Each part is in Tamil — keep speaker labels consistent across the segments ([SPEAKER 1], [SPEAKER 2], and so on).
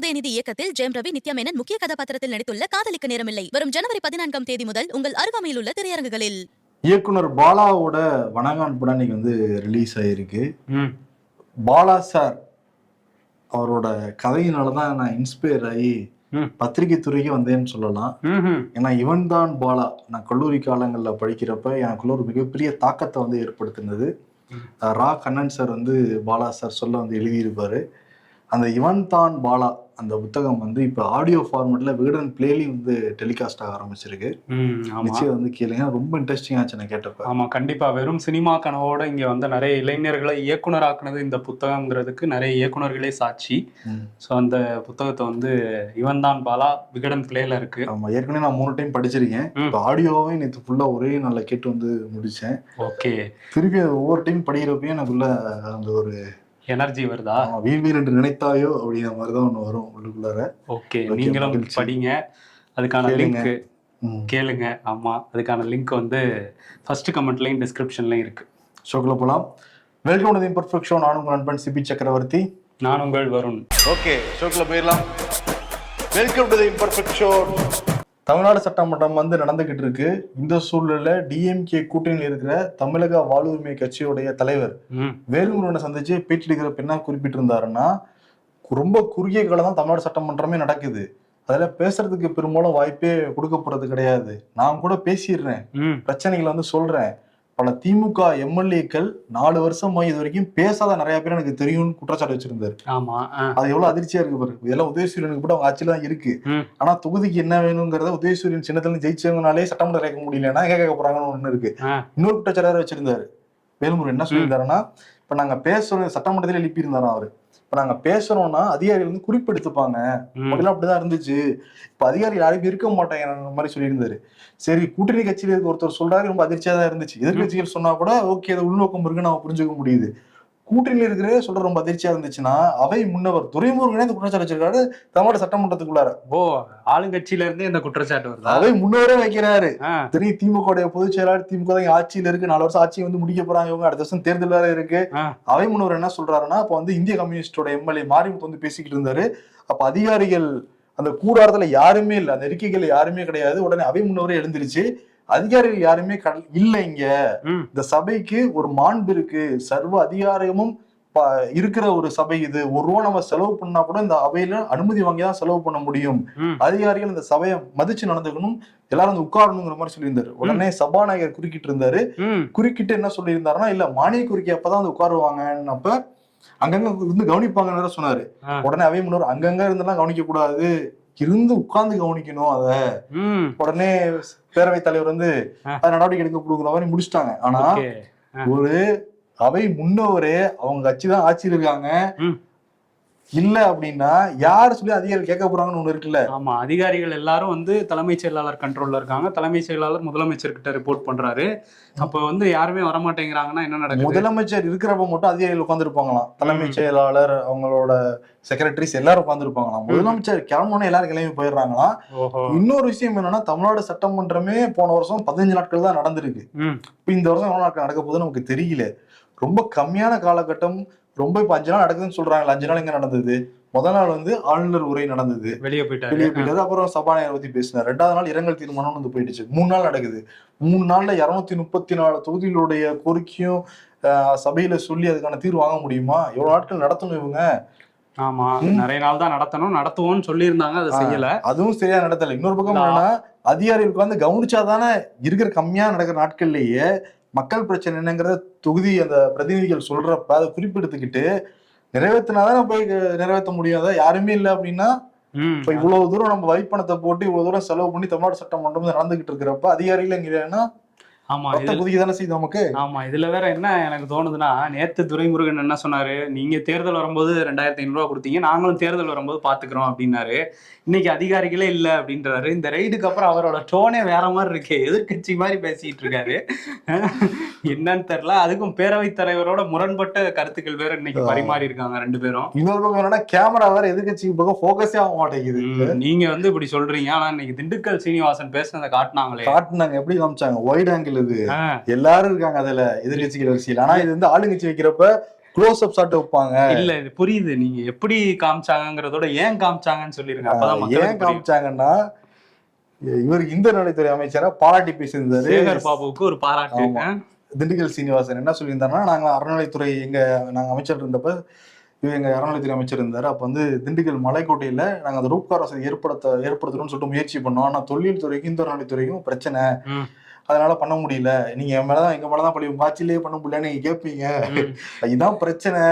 [SPEAKER 1] உதயநிதி இயக்கத்தில் ஜெயம் ரவி, நித்யா மேனன் முக்கிய கதாபாத்திரத்தில் நடித்துள்ள காதலிக்க நேரமில்லை வரும் ஜனவரி 14ஆம் தேதி முதல் உங்கள் அருகாமையில் உள்ள திரையரங்குகளில்.
[SPEAKER 2] இயக்குனர் பாலாவோட வணங்கான் படம் இன்னைக்கு வந்து ரிலீஸ் ஆயிருக்கு. பாலா சார் அவரோட கதையினாலதான் நான் இன்ஸ்பயர் ஆகி பத்திரிகை துறைக்கு வந்தேன்னு சொல்லலாம். ஏன்னா இவன் தான் பாலா நான் கல்லூரி காலங்கள்ல படிக்கிறப்ப எனக்குள்ள ஒரு மிகப்பெரிய தாக்கத்தை வந்து ஏற்படுத்தினது. ரா கண்ணன் சார் வந்து பாலா சார் சொல்ல வந்து எழுதியிருப்பாரு. அந்த இவன் தான் பாலா அந்த புத்தகம் வந்து இப்ப ஆடியோ ஃபார்மேட்ல விகடன் பிளேலையும் வந்து டெலிகாஸ்ட் ஆக ஆரம்பிச்சிருக்கு. நிச்சயம் வந்து கேளுங்க, ரொம்ப இன்ட்ரெஸ்டிங் ஆச்சு நான் கேட்டப்ப.
[SPEAKER 3] ஆமா, கண்டிப்பா. வெறும் சினிமா கனவோட இங்க வந்து நிறைய இளைஞர்களை இயக்குனராக்குனது இந்த புத்தகம்ங்கிறதுக்கு நிறைய இயக்குனர்களே சாட்சி. ஸோ அந்த புத்தகத்தை வந்து இவன் தான் பாலா விகடன் பிளேல இருக்கு.
[SPEAKER 2] ஆமா, ஏற்கனவே நான் 3 டைம் படிச்சிருக்கேன். ஆடியோவே நேற்று ஃபுல்லா ஒரே நாள்ல கேட்டு வந்து முடிச்சேன்.
[SPEAKER 3] ஓகே,
[SPEAKER 2] திருப்பி ஒவ்வொரு டைம் படிக்கிறப்பயும் எனக்குள்ள அந்த ஒரு
[SPEAKER 3] எனர்ஜி வருதா?
[SPEAKER 2] வீழ்வீர் என்று நினைத்தாயோ அப்படிங்கிற மாதிரிதான் ஒண்ணு வரும் உள்ளுக்குள்ளார.
[SPEAKER 3] ஓகே, நீங்களும் படிங்க, அதுக்கான லிங்க் கேளுங்க. ஆமா, அதுக்கான லிங்க் வந்து ஃபர்ஸ்ட் கமெண்ட்லயும் டிஸ்கிரிப்ஷன்லயும் இருக்கு.
[SPEAKER 2] ஷோக்குள்ள போலாம். Welcome to the imperfect show. நான் உங்கள் நண்பன் சிபி சக்கரவர்த்தி.
[SPEAKER 3] நான் உங்கள் வருண்.
[SPEAKER 2] ஓகே, ஷோக்குள்ள போயிடலாம். Welcome to the imperfect show. Tamil Nadu சட்டமன்றம் வந்து நடந்துகிட்டு இருக்கு. இந்த சூழ்நிலை டிஎம்கே கூட்டணியில் இருக்கிற தமிழக வாழ்வுரிமை கட்சியுடைய தலைவர் வேல்முருகனை சந்திச்சு பேட்டி எடுக்கிறப்ப என்ன குறிப்பிட்டிருந்தாருன்னா, ரொம்ப குறுகிய காலம் தான் தமிழ்நாடு சட்டமன்றமே நடக்குது, அதுல பேசுறதுக்கு பெரும்பாலும் வாய்ப்பே கொடுக்கப்படுறது கிடையாது. நான் கூட பேசிடுறேன், பிரச்சனைகளை வந்து சொல்றேன். பல திமுக எம்எல்ஏக்கள் 4 வருஷமா இது வரைக்கும் பேசாத நிறைய பேர் எனக்கு தெரியும்னு குற்றச்சாட்டு வச்சிருந்தாரு.
[SPEAKER 3] ஆமா,
[SPEAKER 2] அது எவ்வளவு அதிர்ச்சியா இருக்கு பாரு. இதெல்லாம் உதயசூரியனுக்கு கூட அவங்க ஆட்சியில தான் இருக்கு. ஆனா தொகுதிக்கு என்ன வேணுங்கிறத உதயசூரியன் சின்னத்துல ஜெயிச்சவங்கனாலே சட்டமன்றம் கேட்க முடியலன்னா எங்க கேட்க போறாங்கன்னு ஒண்ணு இருக்கு. இன்னொரு குற்றச்சாட்டு வச்சிருந்தாரு வேல்முருகன். என்ன சொல்லியிருந்தாருன்னா, இப்ப நாங்க பேசுறோம், சட்டமன்றத்திலே எழுப்பி இருந்தாராம் அவரு, இப்ப நாங்க பேசுறோம்னா அதிகாரிகள் வந்து குறிப்பெடுத்துப்பாங்க, அப்படிலாம் அப்படிதான் இருந்துச்சு, இப்ப அதிகாரிகள் யாருக்கும் இருக்க மாட்டாங்க மாதிரி சொல்லியிருந்தாரு. சரி, கூட்டணி கட்சியில இருக்க ஒருத்தர் சொல்றாரு, ரொம்ப அதிர்ச்சியா தான் இருந்துச்சு. எதிர்கட்சிகள் சொன்னா கூட ஓகே, அது உள்நோக்கம் இருக்குன்னு நம்ம புரிஞ்சுக்க முடியுது. கூட்டணியில இருக்கிற சொல்ற ரொம்ப அதிர்ச்சியா இருந்துச்சுன்னா, அவை முன்னவர் துரைமுருகனே இந்த குற்றச்சாட்டு வச்சிருக்காரு தமிழ்நாடு சட்டமன்றத்துக்குள்ளார.
[SPEAKER 3] ஓ, ஆளுங்கட்சியில இருந்தே இந்த குற்றச்சாட்டு வருது.
[SPEAKER 2] அவை முன்னவரே வைக்கிறாரு. தெரியும், திமுக பொதுச் செயலாளர், திமுக தான் ஆட்சியில இருக்கு, 4 வருஷம் ஆட்சியை வந்து முடிக்க போறாங்க இவங்க, அடுத்த வருஷம் தேர்தல் வேற இருக்கு. அவை முன்னவர் என்ன சொல்றாருன்னா, அப்ப வந்து இந்திய கம்யூனிஸ்டோட எம்எல்ஏ மாரிமுத்து வந்து பேசிக்கிட்டு இருந்தாரு. அப்ப அதிகாரிகள் அந்த கூடாரத்துல யாருமே இல்ல, அந்த அறிக்கைகள் யாருமே கிடையாது. உடனே அவை முன்னவரே எழுந்திருச்சு, அதிகாரிகள் யாருமே இல்ல, இங்க இந்த சபைக்கு ஒரு மாண்பு இருக்கு, சர்வ அதிகாரமும் இருக்கிற ஒரு சபை இது, 1 ரூபா நம்ம செலவு பண்ணா கூட இந்த அவையில அனுமதி வாங்கிதான் செலவு பண்ண முடியும், அதிகாரிகள் இந்த சபையை மதிச்சு நடந்துக்கணும், எல்லாரும் வந்து உட்காரணுங்கிற மாதிரி சொல்லியிருந்தாரு. உடனே சபாநாயகர் குறுக்கிட்டு இருந்தாரு. குறுக்கிட்டு என்ன சொல்லியிருந்தாருன்னா, இல்ல மானிய கோரிக்கை அப்பதான் வந்து உட்காருவாங்கன்னப்ப அங்கங்க இருந்து கவனிப்பாங்கன்னு சொன்னாரு. உடனே அவை முன்னோர் அங்கங்க இருந்தெல்லாம் கவனிக்க கூடாது, இருந்து உட்கார்ந்து கவனிக்கணும் அத. உடனே பேரவைத் தலைவர் வந்து நடவடிக்கை எடுக்க கொடுக்குற மாதிரி முடிச்சுட்டாங்க. ஆனா ஒரு அவை முன்னவரே அவங்க கட்சிதான் ஆட்சியில் இருக்காங்க, இல்ல அப்படின்னா யாரு சொல்லி அதிகாரிகள் கேட்க போறாங்கன்னு ஒண்ணு இருக்குல்ல.
[SPEAKER 3] ஆமா, அதிகாரிகள் எல்லாரும் வந்து தலைமைச் செயலாளர் கண்ட்ரோல்ல இருக்காங்க. தலைமைச் செயலாளர் முதலமைச்சர்கிட்ட ரிப்போர்ட் பண்றாரு. அப்ப வந்து யாருமே வரமாட்டேங்கிறாங்கன்னா என்ன நடக்குது?
[SPEAKER 2] முதலமைச்சர் இருக்கிறப்ப மட்டும் அதிகாரிகள் உட்காந்துருப்பாங்களாம், தலைமைச் செயலாளர் அவங்களோட செக்ரட்டரிஸ் எல்லாரும் உட்காந்துருப்பாங்களாம். முதலமைச்சர் கிளம்புனே எல்லாரும் கிளம்பி போயிடுறாங்களாம். இன்னொரு விஷயம் என்னன்னா, தமிழ்நாடு சட்டமன்றமே போன வருஷம் 15 நாட்கள் தான் நடந்திருக்கு. இப்ப இந்த வருஷம் எவ்வளவு நாட்கள் நடக்க போகுதுன்னு நமக்கு தெரியல. ரொம்ப கம்மியான காலகட்டம். ரொம்ப இப்ப 5 நாள் நடக்குதுன்னு சொல்றாங்க. 5 நாள் எங்க நடந்தது? முதல் நாள் வந்து ஆளுநர் உரை நடந்தது, வெளியே போயிட்டாரு. அப்புறம் சபாநாயகர் பத்தி பேசினார். 2வது நாள் இரங்கல் தீர்மானம் வந்து போயிடுச்சு. 3 நாள் நடக்குது. 3 நாள்ல 234 தொகுதிகளுடைய கோரிக்கையும் சபையில சொல்லி அதுக்கான தீர்வு வாங்க முடியுமா? எவ்வளவு நாட்கள் நடத்தணும் இவங்க?
[SPEAKER 3] ஆமா, நிறைய நாள் தான் நடத்துவோம்னு சொல்லி இருந்தாங்க, அதை செய்யல.
[SPEAKER 2] அதுவும் சரியா நடத்தல. இன்னொரு பக்கம் என்னன்னா, அதிகாரிகளுக்கு வந்து கவனிச்சாதானே இருக்கிற கம்மியா நடக்கிற நாட்கள்லயே மக்கள் பிரச்சனை என்னங்கிறத தொகுதி அந்த பிரதிநிதிகள் சொல்றப்ப அதை குறிப்பெடுத்துக்கிட்டு நிறைவேற்றினாதான் போய் நிறைவேற்ற முடியும். அதான் யாருமே இல்லை அப்படின்னா, இப்ப இவ்வளவு தூரம் நம்ம வைப்பணத்தை போட்டு இவ்வளவு தூரம் செலவு பண்ணி தமிழ்நாடு சட்டமன்றம் நடந்துகிட்டு இருக்கிறப்ப அதிகாரிகள் எங்கன்னா
[SPEAKER 3] ஆமா, இதுல வேற என்ன எனக்கு தோணுதுன்னா, நேத்து துரைமுருகன் என்ன சொன்னாரு, நீங்க தேர்தல் வரும்போது 2500 ரூபா கொடுத்தீங்க, நாங்களும் தேர்தல் வரும்போது பாத்துக்கிறோம் அப்படின்னாரு. இன்னைக்கு அதிகாரிகளே இல்ல அப்படின்றாரு. இந்த ரைடுக்கு அப்புறம் அவரோட டோனே வேற மாதிரி இருக்கு, எதிர்கட்சி மாதிரி பேசிட்டு இருக்காரு. என்னன்னு தெரியல. அதுக்கும் பேரவைத் தலைவரோட முரண்பட்ட கருத்துக்கள் வேற இன்னைக்கு பரிமாறி இருக்காங்க 2 பேரும்.
[SPEAKER 2] இன்னொரு பக்கம் என்னன்னா, கேமரா வேற எதிர்கட்சி பக்கம் போக்கஸே ஆக மாட்டேங்குது.
[SPEAKER 3] நீங்க வந்து இப்படி சொல்றீங்க, ஆனா இன்னைக்கு திண்டுக்கல் சீனிவாசன் பேசுனதை காட்டினாங்க.
[SPEAKER 2] எப்படி காமிச்சாங்க? ஒயிட் ஆங்கிள் இது, எல்லாரும் இருக்காங்க அதுல எதிர்கட்சிகள் வரிசையில். ஆனா இது வந்து ஆளுங்கட்சி வைக்கிறப்ப க்ளோஸ் அப் ஷாட் வைப்பாங்க.
[SPEAKER 3] இல்ல இது புரியுது, நீங்க எப்படி காமிச்சாங்கிறதோட ஏன் காமிச்சாங்கன்னு சொல்லிருங்க. அப்பதான்
[SPEAKER 2] ஏன் காமிச்சாங்கன்னா, இவர் இந்து நலத்துறை அமைச்சரா பாராட்டி பேசியிருந்தாரு.
[SPEAKER 3] சேகர் பாபுவுக்கு ஒரு பாராட்டு.
[SPEAKER 2] திண்டுக்கல் சீனிவாசன் என்ன சொல்லியிருந்தாருன்னா, நாங்க அறநிலைத்துறை நாங்க அமைச்சர் இருந்தப்ப எங்க அறநிலைத்துறை அமைச்சர் இருந்தாரு. அப்ப வந்து திண்டுக்கல் மலைக்கோட்டையில நாங்க அந்த ரூப்கார் வசதி ஏற்படுத்தணும்னு சொல்லிட்டு முயற்சி பண்ணோம். ஆனா தொழில் துறைக்கும் இந்து அறநிலைத்துறைக்கும் பிரச்சனை, அதனால பண்ண முடியல. நீங்க எங்க மேலதான் பள்ளி உங்க ஆட்சியிலேயே பண்ண முடியல நீங்க கேட்பீங்க, இதுதான் பிரச்சனை.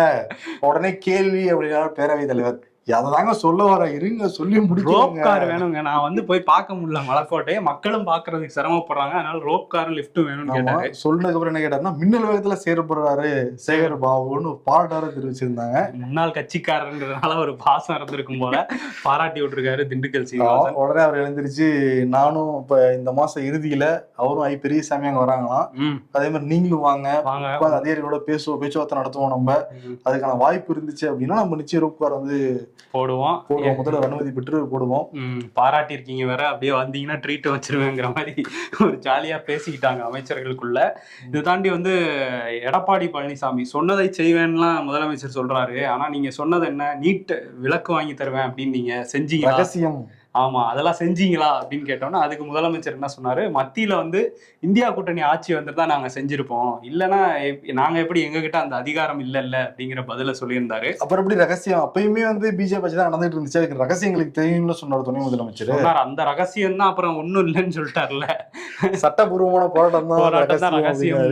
[SPEAKER 2] உடனே கேள்வி அப்படின்னா பேரவைத் தலைவர் அததாங்க சொல்ல வர, இருங்க சொல்லி முடிக்கும்.
[SPEAKER 3] வேணுங்க, நான் வந்து போய் பார்க்க முடியல மலைக்கோட்டையை, மக்களும் பாக்குறதுக்கு சிரமப்படுறாங்க, அதனால ரோப் கார் லிப்ட் வேணும்னு கேட்டாங்க.
[SPEAKER 2] சொன்னதுக்கு அப்புறம் என்ன கேட்டாருன்னா, மின்னல் வேகத்துல செயல்படுறாரு சேகர் பாபுன்னு பாராட்டார தெரிவிச்சிருந்தாங்க.
[SPEAKER 3] முன்னாள் கட்சிக்காரன்றதுனால ஒரு பாசம் இருந்திருக்கும் போல பாராட்டி விட்டுருக்காரு திண்டுக்கல் சீனிவாசன்.
[SPEAKER 2] உடனே அவர் எழுந்திருச்சு, நானும் இப்ப இந்த மாசம் இறுதியில அவரும் பெரியசாமி அங்க வராங்களாம், அதே மாதிரி நீங்களும் வாங்க அதிகாரிகளோட பேச்சுவார்த்தை நடத்துவோம். நம்ம அதுக்கான வாய்ப்பு இருந்துச்சு அப்படின்னா நம்ம நிச்சயம் ரோப் கார் வந்து போடுவோம். முதல்ல அனுமதி பெற்று போடுவோம்.
[SPEAKER 3] பாராட்டி இருக்கீங்க வேற, அப்படியே வந்தீங்கன்னா ட்ரீட் வச்சிருவேங்கிற மாதிரி ஒரு ஜாலியா பேசிக்கிட்டாங்க அமைச்சர்களுக்குள்ள. இதை தாண்டி வந்து எடப்பாடி பழனிசாமி சொன்னதை செய்வேன்லாம் முதலமைச்சர் சொல்றாரு. ஆனா நீங்க சொன்னது என்ன, நீட் விலக்கு வாங்கி தருவேன் அப்படின்னு நீங்க செஞ்சீங்க, ரகசியம். ஆமா, அதெல்லாம் செஞ்சீங்களா அப்படின்னு கேட்டோம்னா அதுக்கு முதலமைச்சர் என்ன சொன்னாரு, மத்தியில வந்து இந்தியா கூட்டணி ஆட்சி வந்துட்டு தான் நாங்க செஞ்சிருப்போம், இல்லைன்னா நாங்க எப்படி எங்ககிட்ட அந்த அதிகாரம் இல்ல அப்படிங்கிற பதில சொல்லியிருந்தாரு.
[SPEAKER 2] அப்புறம் எப்படி ரகசியம், அப்பயுமே வந்து பிஜேபி தான் நடந்துட்டு இருந்துச்சு, அதுக்கு ரகசியங்களுக்கு தெரியும்னு சொன்னார் துணை முதலமைச்சர்.
[SPEAKER 3] அந்த ரகசியம் தான் அப்புறம் ஒண்ணும் இல்லைன்னு சொல்லிட்டாருல,
[SPEAKER 2] சட்டபூர்வமான போராட்டம் தான் ரகசியம்.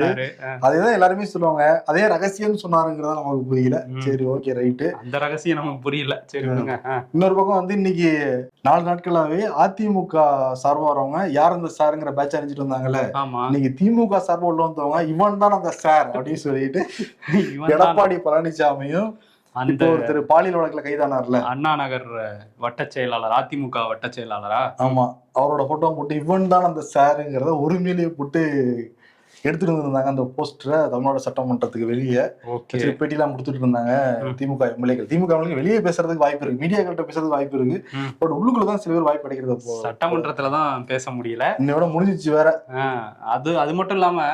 [SPEAKER 2] அதேதான் எல்லாருமே சொல்லுவாங்க, அதே ரகசியம் சொன்னாருங்கிறதா நமக்கு புரியல. சரி, ஓகே, ரைட்டு,
[SPEAKER 3] அந்த ரகசியம் நமக்கு புரியல. சரி,
[SPEAKER 2] இன்னொரு பக்கம் வந்து இன்னைக்கு 4 நாட்களாவே அதிமுக சார்பா வரவங்க யார் அந்த சாருங்கிற பேட்ச் அறிஞ்சிட்டு வந்தாங்கல்ல, இன்னைக்கு திமுக சார்பா உள்ள வந்தவங்க இவன் தான் அந்த சார் அப்படின்னு சொல்லிட்டு எடப்பாடி பழனிசாமியும் ஒருத்தர் பாலியல் வழக்குல கைதானார்ல,
[SPEAKER 3] அண்ணா நகர் வட்ட செயலாளர், அதிமுக வட்ட செயலாளரா,
[SPEAKER 2] ஆமா, அவரோட போட்டோ போட்டு இவன் தான் அந்த சாருங்கிறத உரிமையிலேயே போட்டு எடுத்துட்டு வந்திருந்தாங்க. அந்த போஸ்டரை தமிழ்நாடு சட்டமன்றத்துக்கு வெளியே பேட்டிலாம் கொடுத்துட்டு இருந்தாங்க. திமுக எம்எல்ஏக்கள் வெளியே பேசுறதுக்கு வாய்ப்பு இருக்கு, மீடியாக்கள்கிட்ட பேசுறதுக்கு வாய்ப்பு இருக்கு, பட் உள்ளுக்குள்ளதான் சில பேர் வாய்ப்பு கிடைக்கிறது,
[SPEAKER 3] சட்டமன்றத்துலதான் பேச முடியல.
[SPEAKER 2] இன்னையோட முடிஞ்சிச்சு வேற.
[SPEAKER 3] அது மட்டும் இல்லாம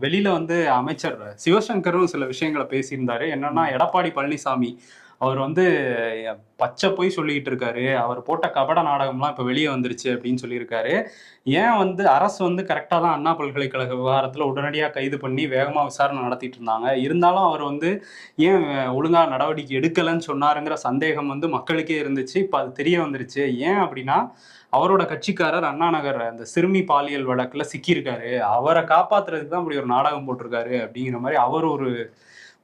[SPEAKER 3] வெளியில வந்து அமைச்சர் சிவசங்கரும் சில விஷயங்களை பேசியிருந்தாரு. என்னன்னா, எடப்பாடி பழனிசாமி அவர் வந்து பச்சை போய் சொல்லிக்கிட்டு இருக்காரு, அவர் போட்ட கபட நாடகம்லாம் இப்ப வெளியே வந்துருச்சு அப்படின்னு சொல்லியிருக்காரு. ஏன் வந்து அரசு வந்து கரெக்டா தான் அண்ணா பல்கலைக்கழக விவகாரத்துல உடனடியா கைது பண்ணி வேகமா விசாரணை நடத்திட்டு இருந்தாங்க, இருந்தாலும் அவர் வந்து ஏன் ஒழுங்கா நடவடிக்கை எடுக்கலன்னு சொன்னாருங்கிற சந்தேகம் வந்து மக்களுக்கே இருந்துச்சு. இப்ப அது தெரிய வந்துருச்சு. ஏன் அப்படின்னா, அவரோட கட்சிக்காரர் அண்ணா நகர் அந்த சிறுமி பாலியல் வழக்குல சிக்கியிருக்காரு, அவரை காப்பாத்துறதுக்கு தான் இப்படி ஒரு நாடகம் போட்டிருக்காரு அப்படிங்கிற மாதிரி அவர்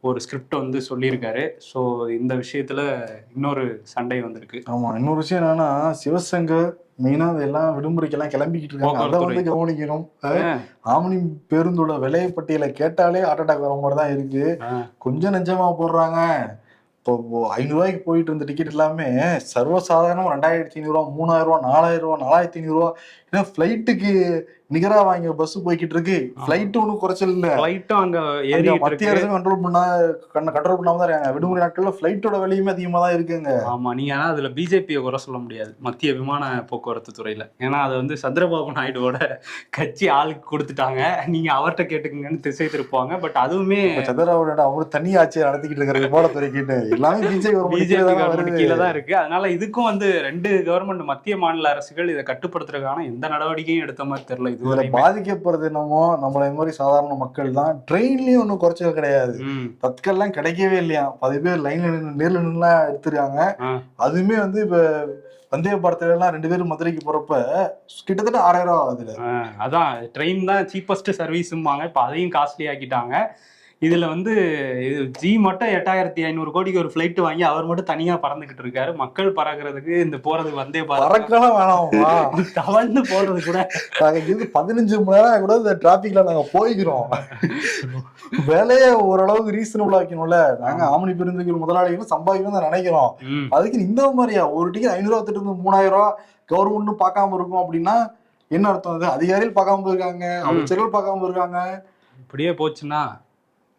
[SPEAKER 3] ஒரு ஸ்கிரிப்ட் வந்து சொல்லியிருக்காரு. ஸோ இந்த விஷயத்துல இன்னொரு சண்டை வந்திருக்கு.
[SPEAKER 2] ஆமா, இன்னொரு விஷயம் என்னன்னா, சிவசங்கர் மெயினா அதெல்லாம் விடுமுறைக்கெல்லாம் கிளம்பிக்கிட்டு இருக்காங்க, அதை வந்து கவனிக்கணும். ஆம்னி பேருந்தோட விலை பட்டியலை கேட்டாலே ஹார்ட் அட்டாக் வர மாதிரி தான் இருக்கு. கொஞ்சம் நெஞ்சமா போடுறாங்க. இப்போ 500 ரூபாய்க்கு போயிட்டு இருந்த டிக்கெட் எல்லாமே சர்வசாதாரணம் 2500 ரூபா, 3000 ரூபா, 4000 ரூபா, 4500 ரூபா. ஏன்னா ஃபிளைட்டுக்கு நிகரா வாங்க பஸ் போய்கிட்டு இருக்கு. ஃபிளைட் ஒன்றும் குறைச்சல் இல்ல,
[SPEAKER 3] ஃபிளைட்டும் அங்க
[SPEAKER 2] மத்திய அரசு கண்ட்ரோல் பண்ணாம தான் இருக்காங்க. விடுமுறை நாட்கள்ல ஃபிளைட்டோட விலையுமே அதிகமா தான் இருக்குங்க.
[SPEAKER 3] ஆமா, நீங்க ஆனா அதுல பிஜேபியை குறை சொல்ல முடியாது மத்திய விமான போக்குவரத்து துறையில. ஏன்னா அது வந்து சந்திரபாபு நாயுடுவோட கட்சி ஆளுக்கு கொடுத்துட்டாங்க, நீங்க அவர்கிட்ட கேட்டுக்குங்கன்னு திசை திருப்பாங்க. பட் அதுவுமே
[SPEAKER 2] சந்திரபாபு நாயுடு அவரு தனி ஆட்சியை நடத்திக்கிட்டு இருக்காரு விமானத்துறைக்கிட்டு, எல்லாமே பிஜேபி
[SPEAKER 3] கவர்மெண்ட் கீழே தான் இருக்கு. அதனால இதுக்கும் வந்து 2 கவர்மெண்ட் மத்திய மாநில அரசுகள் இதை கட்டுப்படுத்துறதுக்கான எந்த நடவடிக்கையும் எடுத்த மாதிரி தெரியல.
[SPEAKER 2] இதுல பாதிக்கப்படுறது என்னமோ நம்மள மாதிரி சாதாரண மக்கள் தான். ட்ரெயின்லயும் ஒன்னும் குறைச்சல் கிடையாது, தற்கெல்லாம் கிடைக்கவே இல்லையா, 10 பேர் லைன்ல நேர்ல நின்னுலாம் எடுத்துருக்காங்க. அதுவுமே வந்து இப்ப வந்தே பாரத்ல எல்லாம் 2 பேரும் மதுரைக்கு போறப்ப கிட்டத்தட்ட 6000 ரூபா ஆகுதுல.
[SPEAKER 3] அதான் ட்ரெயின் தான் சீப்பஸ்ட் சர்வீஸ்ம்பாங்க, இப்ப அதையும் காஸ்ட்லி ஆக்கிட்டாங்க. இதுல வந்து ஜி மட்டும் 8500 கோடிக்கு ஒரு பிளைட் வாங்கி அவர் மட்டும் தனியா பறந்துகிட்டு இருக்காரு. மக்கள் பறக்கிறதுக்கு இந்த போறது வந்தே
[SPEAKER 2] பறக்கலாம் வேணாம்,
[SPEAKER 3] தவழ்ந்து போறது கூட
[SPEAKER 2] 15 மணி நேரம் கூட இந்த டிராபிக்ல நாங்க போய்க்கிறோம். வேலையை ஓரளவுக்கு ரீசனபிளா வைக்கணும்ல. நாங்க ஆம்னி பேருந்துகள் முதலாளிகளும் சம்பாதிக்கணும் தான் நினைக்கிறோம். அதுக்கு இந்த மாதிரியா ஒரு டிக்கெட் 500 ரூபா திட்டு 3000 ரூபா கவர்மெண்ட் பார்க்காம இருக்கும் அப்படின்னா என்ன அர்த்தம்? அது அதிகாரிகள் பார்க்காம இருக்காங்க, அமைச்சர்கள் பார்க்காம இருக்காங்க.
[SPEAKER 3] இப்படியே போச்சுன்னா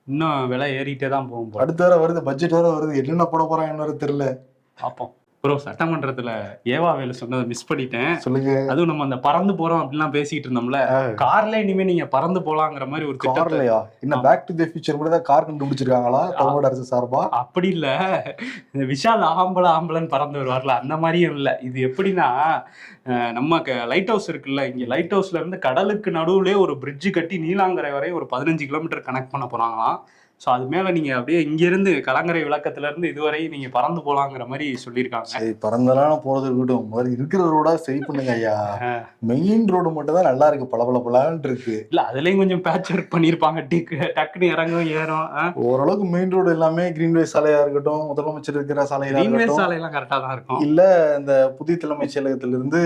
[SPEAKER 3] இன்னும் விலை ஏறிட்டே தான் போகும்.
[SPEAKER 2] அடுத்த வேற வருது, பட்ஜெட் வேற வருது, என்னென்ன போட போறாங்கன்னு தெரியல.
[SPEAKER 3] பார்ப்போம். ப்ரோ சட்டமன்றத்துல ஏவாவேலு சொன்னதை மிஸ் பண்ணிட்டேன்.
[SPEAKER 2] சொல்லுங்க.
[SPEAKER 3] அதுவும் நம்ம அந்த பறந்து போறோம் அப்படிலாம் பேசிட்டு இருந்தோம்ல, கார்ல இனிமே நீங்க பறந்து போலாங்கிற மாதிரி ஒரு திட்டத்தை.
[SPEAKER 2] கார்லயா? இன்னும் பேக் டு தி ஃபியூச்சர் கூட தான் கார் கண்டுபிடிச்சிருக்காங்களா தமிழ்நாடு அரசு சார்பா?
[SPEAKER 3] அப்படி இல்ல, இந்த விஷால் ஆம்பளன்னு பறந்து வருவார்ல, அந்த மாதிரியும் இல்ல. இது எப்படின்னா, நம்ம லைட் ஹவுஸ் இருக்குல்ல, இங்க லைட் ஹவுஸ்ல இருந்து கடலுக்கு நடுவுலயே ஒரு பிரிட்ஜ் கட்டி நீலாங்கரை வரை ஒரு 15 கிலோமீட்டர் கனெக்ட் பண்ண போறாங்களாம். ஸோ அது மேல நீங்க அப்படியே இங்கிருந்து கலங்கரை விளக்கத்துல இருந்து இதுவரை நீங்க பறந்து போலாங்கிற மாதிரி சொல்லியிருக்காங்க.
[SPEAKER 2] சரி, பறந்தெல்லாம் போறது இருக்கட்டும், முதல்ல இருக்கிற ரோடா சரி பண்ணுங்க ஐயா. மெயின் ரோடு மட்டும் தான் நல்லா இருக்கு, பளபளன்னு இருக்கு.
[SPEAKER 3] இல்ல அதுலயும் கொஞ்சம் பேட்ச் ஒர்க் பண்ணிருப்பாங்க, டக்குன்னு இறங்கும் ஏறும்.
[SPEAKER 2] ஓரளவுக்கு மெயின் ரோடு எல்லாமே கிரீன்வே சாலையா இருக்கட்டும், முதலமைச்சர் இருக்கிற
[SPEAKER 3] கிரீன்வே சாலையெல்லாம் கரெக்டா தான் இருக்கும்.
[SPEAKER 2] இல்ல இந்த புதிய தலைமைச் செயலகத்துல இருந்து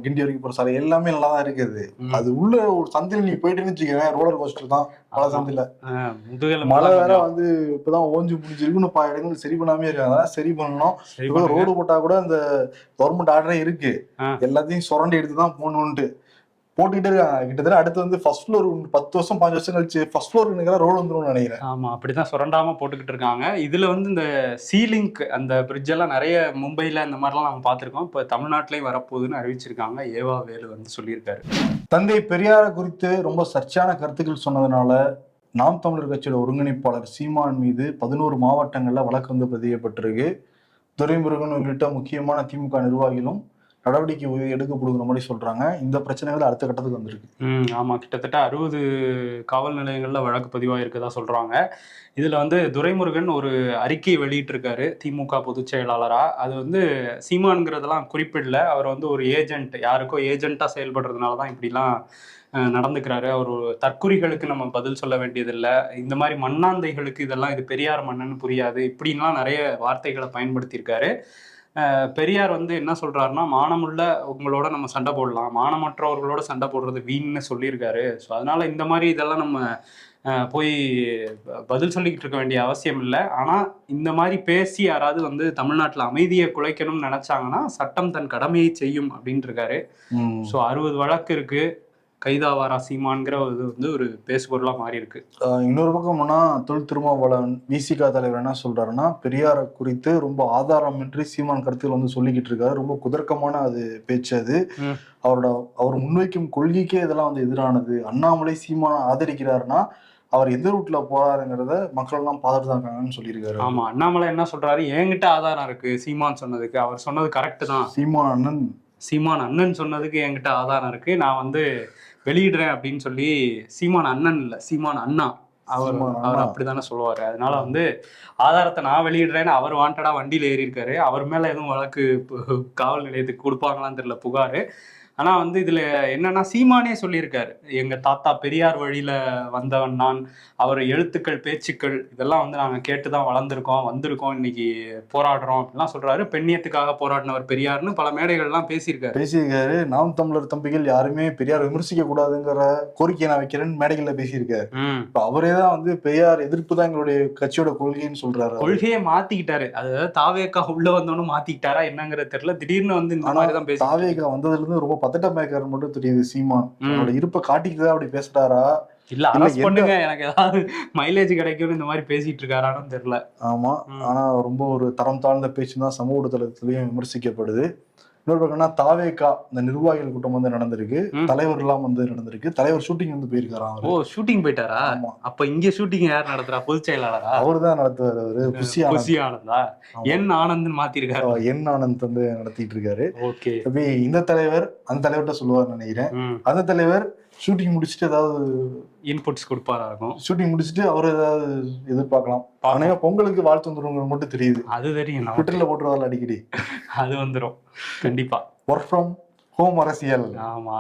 [SPEAKER 2] கிண்டி வரைக்கும் போற சாலை எல்லாமே நல்லா தான் இருக்குது. அது உள்ள ஒரு சந்தையில நீ போயிட்டுன்னு வச்சுக்கேன், ரோலர் கோஸ்டர் தான் பல சந்தையில. மழை வேற வந்து இப்பதான் ஓஞ்சு முடிஞ்சிருக்குன்னு பல இடங்கள் சரி பண்ணாமே இருக்காங்க. சரி பண்ணணும். ரோடு போட்டா கூட அந்த கவர்மெண்ட் ஆர்டரே இருக்கு, எல்லாத்தையும் சுரண்டி எடுத்துதான் போகணும்ட்டு போட்டுக்கிட்டே இருக்காங்க. கிட்டத்தட்ட அடுத்து வந்து ஃபர்ஸ்ட் ஃப்ளோர் 10 வருஷம் 5 வருஷம் கழிச்சு ஃபர்ஸ்ட் ஃப்ளோர் ரோடு வந்துடும் நினைக்கிறேன்.
[SPEAKER 3] ஆமா, அப்படிதான் சுரண்டாம போட்டுக்கிட்டு இருக்காங்க. இதுல வந்து இந்த சீலிங்க் அந்த பிரிட்ஜ் எல்லாம் நிறைய மும்பைல இந்த மாதிரிலாம் நம்ம பார்த்திருக்கோம். இப்ப தமிழ்நாட்டிலையும் வரப்போகுதுன்னு அறிவிச்சிருக்காங்க. ஏவாவேலு வந்து சொல்லியிருக்காரு.
[SPEAKER 2] தந்தை பெரியார குறித்து ரொம்ப சர்ச்சையான கருத்துக்கள் சொன்னதுனால நாம் தமிழர் கட்சியோட ஒருங்கிணைப்பாளர் சீமான் மீது 11 மாவட்டங்கள்ல வழக்கு வந்து பதியப்பட்டிருக்கு. துரைமுருகன் உள்ளிட்ட முக்கியமான திமுக நிர்வாகிகளும் நடவடிக்கை எடுக்கப்படுங்கிற மாதிரி சொல்றாங்க. இந்த பிரச்சனைகள் அடுத்த கட்டத்துக்கு வந்திருக்கு.
[SPEAKER 3] ஆமா, கிட்டத்தட்ட 60 காவல் நிலையங்கள்ல வழக்கு பதிவாயிருக்கதா சொல்றாங்க. இதுல வந்து துரைமுருகன் ஒரு அறிக்கை வெளியிட்டு இருக்காரு, திமுக பொதுச் செயலாளரா. அது வந்து சீமான்ங்கிறதெல்லாம் குறிப்பிடல. அவர் வந்து ஒரு ஏஜென்ட், யாருக்கோ ஏஜென்ட்டா செயல்படுறதுனாலதான் இப்படிலாம் நடந்துக்கிறாரு. அவர் தற்குறிகளுக்கு நம்ம பதில் சொல்ல வேண்டியதில்லை, இந்த மாதிரி மண்ணாந்தைகளுக்கு இதெல்லாம் இது பெரியார் மன்னன்னு புரியாது, இப்படின்லாம் நிறைய வார்த்தைகளை பயன்படுத்தியிருக்காரு. பெரியார் வந்து என்ன சொல்றாருன்னா, மானமுள்ள உங்களோட நம்ம சண்டை போடலாம், மானமற்றவர்களோட சண்டை போடுறது வீண்னு சொல்லியிருக்காரு. ஸோ அதனால இந்த மாதிரி இதெல்லாம் நம்ம போய் பதில் சொல்லிக்கிட்டு இருக்க வேண்டிய அவசியம் இல்லை. ஆனால் இந்த மாதிரி பேசி யாராவது வந்து தமிழ்நாட்டில் அமைதியை குலைக்கணும்னு நினைச்சாங்கன்னா சட்டம் தன் கடமையை செய்யும் அப்படின்ட்டு இருக்காரு. ஸோ 60 வழக்கு இருக்கு, கைதாவாரா சீமான்கிற இது வந்து ஒரு பேசுபொருளா மாறி இருக்கு.
[SPEAKER 2] இன்னொரு பக்கம்னா தொல் திருமாவளவன் விசிகா தலைவர் என்ன சொல்றாருன்னா, பெரியார குறித்து ரொம்ப ஆதாரமின்றி சீமான் கருத்துக்கள் வந்து சொல்லிக்கிட்டு இருக்காரு. ரொம்ப குதர்க்கமான அது பேச்சு. அது அவர் முன்வைக்கும் கொள்கைக்கே இதெல்லாம் வந்து எதிரானது. அண்ணாமலை சீமான ஆதரிக்கிறாருன்னா அவர் எந்த ரூட்ல போறாருங்கிறத மக்கள் எல்லாம் பார்த்துட்டு தான் இருக்காங்கன்னு சொல்லியிருக்காரு.
[SPEAKER 3] ஆமா, அண்ணாமலை என்ன சொல்றாரு, என்கிட்ட ஆதாரம் இருக்கு சீமான் சொன்னதுக்கு, அவர் சொன்னது கரெக்ட் தான், சீமான் அண்ணன் சொன்னதுக்கு என்கிட்ட ஆதாரம் இருக்கு, நான் வந்து வெளியிடுறேன் அப்படின்னு சொல்லி. சீமான் அண்ணன் இல்ல, சீமான் அண்ணா, அவர் அப்படித்தானே சொல்லுவாரு. அதனால வந்து ஆதாரத்தை நான் வெளியிடுறேன்னு அவர் வாண்டடா வண்டியில ஏறி இருக்காரு. அவர் மேல எதுவும் வழக்கு காவல் நிலையத்துக்கு கொடுப்பாங்களான்னு தெரியல, புகாரு. ஆனா வந்து இதுல என்னன்னா, சீமானே சொல்லியிருக்காரு, எங்க தாத்தா பெரியார் வழியில வந்தவன் நான், அவர் எழுத்துக்கள் பேச்சுக்கள் இதெல்லாம் வந்து நாங்க கேட்டுதான் வந்திருக்கோம், இன்னைக்கு போராடுறோம் அப்படிலாம் சொல்றாரு. பெண்ணியத்துக்காக போராடினவர் பெரியார்னு பல மேடைகள்லாம் பேசியிருக்காரு.
[SPEAKER 2] நாம் தமிழர் தம்பிகள் யாருமே பெரியார் விமர்சிக்க கூடாதுங்கிற கோரிக்கையை நான் வைக்கிறேன்னு மேடைகள்ல பேசியிருக்காரு. அவரே தான் வந்து பெரியார் எதிர்ப்பு தான் எங்களுடைய கட்சியோட கொள்கைன்னு சொல்றாரு.
[SPEAKER 3] கொள்கையை மாத்திக்கிட்டாரு, அதாவது தாவேக்கா உள்ள வந்தோன்னு மாத்திக்கிட்டாரா என்னங்கிறது தெரியல. திடீர்னு வந்து இந்த மாதிரிதான் பேசி
[SPEAKER 2] தாவேக்கா வந்ததுல இருந்து ரொம்ப பதட்டமயக்காரர் மட்டும் தெரியுது சீமான். அவரோட இருப்பை காட்டிக்கிட்டுதான் அப்படி பேசுறாரா,
[SPEAKER 3] இல்ல அரெஸ்ட் பண்ணுங்க எனக்கு ஏதாவது மைலேஜ் கிடைக்கும்னு இந்த மாதிரி பேசிட்டு இருக்காரான்னு தெரியல.
[SPEAKER 2] ஆமா, ஆனா ரொம்ப ஒரு தரம் தாழ்ந்த பேச்சு தான் சமூக ஊடகத்திலயும் விமர்சிக்கப்படுது. இன்னொரு பக்கம்னா தாவேக்கா இந்த நிர்வாகிகள் கூட்டம் வந்து நடந்திருக்கு, தலைவர் எல்லாம் வந்து நடந்திருக்கு. தலைவர் ஷூட்டிங் வந்து போயிருக்காராம்.
[SPEAKER 3] ஓ, ஷூட்டிங் போயிட்டாரா? அப்ப இங்க ஷூட்டிங் யார் நடத்துறா? பொதுச் செயலாளரா?
[SPEAKER 2] அவரு தான் நடத்துவாரு. அவரு புசி
[SPEAKER 3] ஆனந்தா, என் ஆனந்த் மாத்திருக்காரு.
[SPEAKER 2] என் ஆனந்த் வந்து நடத்திட்டு இருக்காரு.
[SPEAKER 3] ஓகே,
[SPEAKER 2] இந்த தலைவர் அந்த தலைவர்கிட்ட சொல்லுவார் நினைக்கிறேன். அந்த தலைவர் ஷூட்டிங் முடிச்சுட்டு ஏதாவது
[SPEAKER 3] இன்புட்ஸ் கொடுப்பாரா இருக்கும்.
[SPEAKER 2] ஷூட்டிங் முடிச்சுட்டு அவர் ஏதாவது எதிர்பார்க்கலாம். ஆனா பொங்கலுக்கு வாழ்த்து வந்துருவங்க மட்டும் தெரியுது.
[SPEAKER 3] அது தெரியும்,
[SPEAKER 2] ட்விட்டர்ல போட்டுருவாங்க அடிக்கடி.
[SPEAKER 3] அது வந்துடும் கண்டிப்பா.
[SPEAKER 2] ஒர்க் ஃப்ரம் ஹோம் அரசியல்.
[SPEAKER 3] ஆமா,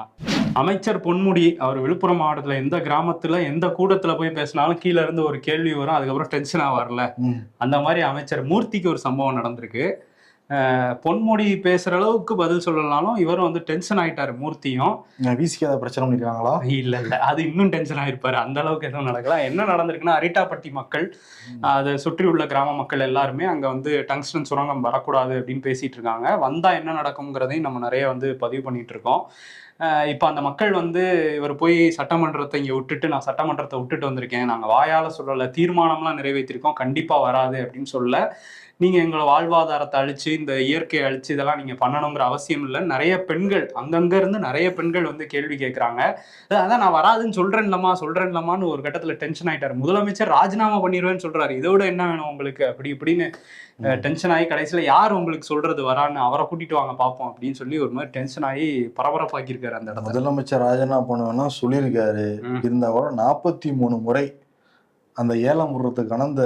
[SPEAKER 3] அமைச்சர் பொன்முடி அவர் விழுப்புரம் மாவட்டத்துல எந்த கிராமத்துல எந்த கூட்டத்துல போய் பேசினாலும் கீழே இருந்து ஒரு கேள்வி வரும், அதுக்கப்புறம் டென்ஷனா வரல. அந்த மாதிரி அமைச்சர் மூர்த்திக்கு ஒரு சம்பவம் நடந்திருக்கு. பொன்முடி பேசுற அளவுக்கு பதில் சொல்லலாலும் இவரும் வந்து டென்ஷன் ஆயிட்டாரு. மூர்த்தியும்
[SPEAKER 2] வீசிக்காத பிரச்சனை பண்ணிருக்காங்களா?
[SPEAKER 3] இல்ல அது இன்னும் டென்ஷன் ஆயிருப்பாரு. அந்த அளவுக்கு எதுவும் நடக்கலாம். என்ன நடந்திருக்குன்னா, அரிட்டாப்பட்டி மக்கள், அதை சுற்றி உள்ள கிராம மக்கள் எல்லாருமே அங்க வந்து டங்ஸ்டன் சுரங்கம் வரக்கூடாது அப்படின்னு பேசிட்டு இருக்காங்க. வந்தா என்ன நடக்கும்ங்கிறதையும் நம்ம நிறைய வந்து பதிவு பண்ணிட்டு இருக்கோம். இப்ப அந்த மக்கள் வந்து இவர் போய் சட்டமன்றத்தை இங்க விட்டுட்டு, நான் சட்டமன்றத்தை விட்டுட்டு வந்திருக்கேன், நாங்க வாயால சொல்லல, தீர்மானம்லாம் நிறைவேற்றிருக்கோம், கண்டிப்பா வராது அப்படின்னு சொல்ல, நீங்க எங்களை வாழ்வாதாரத்தை அழிச்சு இந்த இயற்கையை அழிச்சு இதெல்லாம் நீங்க பண்ணணுங்கிற அவசியம் இல்லை. நிறைய பெண்கள் அங்கங்க இருந்து நிறைய பெண்கள் வந்து கேள்வி கேட்கறாங்க. அதான் நான் வராதுன்னு சொல்றேன்லமான்னு ஒரு கட்டத்துல டென்ஷன் ஆயிட்டாரு. முதலமைச்சர் ராஜினாமா பண்ணிடுவேன்னு சொல்றாரு, இதோட என்ன வேணும் உங்களுக்கு அப்படி இப்படின்னு டென்ஷன் ஆகி கடைசியில யார் உங்களுக்கு சொல்றது வரான்னு, அவரை கூட்டிட்டு வாங்க பாப்போம் அப்படின்னு சொல்லி ஒரு மாதிரி டென்ஷன் ஆகி பரபரப்பாக்கியிருக்காரு அந்த இடத்துல.
[SPEAKER 2] முதலமைச்சர் ராஜினாமா பண்ணுவேன்னா சொல்லியிருக்காரு. இருந்த வர 43 முறை அந்த ஏலம் விடுறதுக்கான அந்த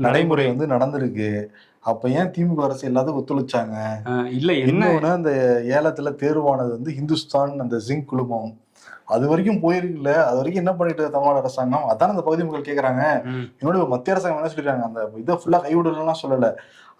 [SPEAKER 2] நடைமுறை வந்து நடந்திருக்கு. அப்ப ஏன் திமுக அரசு எல்லாத்துக்கும் ஒத்துழைச்சாங்க?
[SPEAKER 3] இல்ல என்ன
[SPEAKER 2] அந்த ஏலத்துல தேர்வானது வந்து ஹிந்துஸ்தான் அந்த ஜிங்க் குழுமம் அது வரைக்கும் போயிருக்குல்ல. அது வரைக்கும் என்ன பண்ணிட்டு தமிழ்நாடு அரசாங்கம்? அதான் அந்த பகுதி மக்கள் கேக்குறாங்க. என்னோட மத்திய அரசாங்கம் என்ன சொல்லிருக்காங்க, அந்த இதை ஃபுல்லா கைவிடலாம் சொல்லல,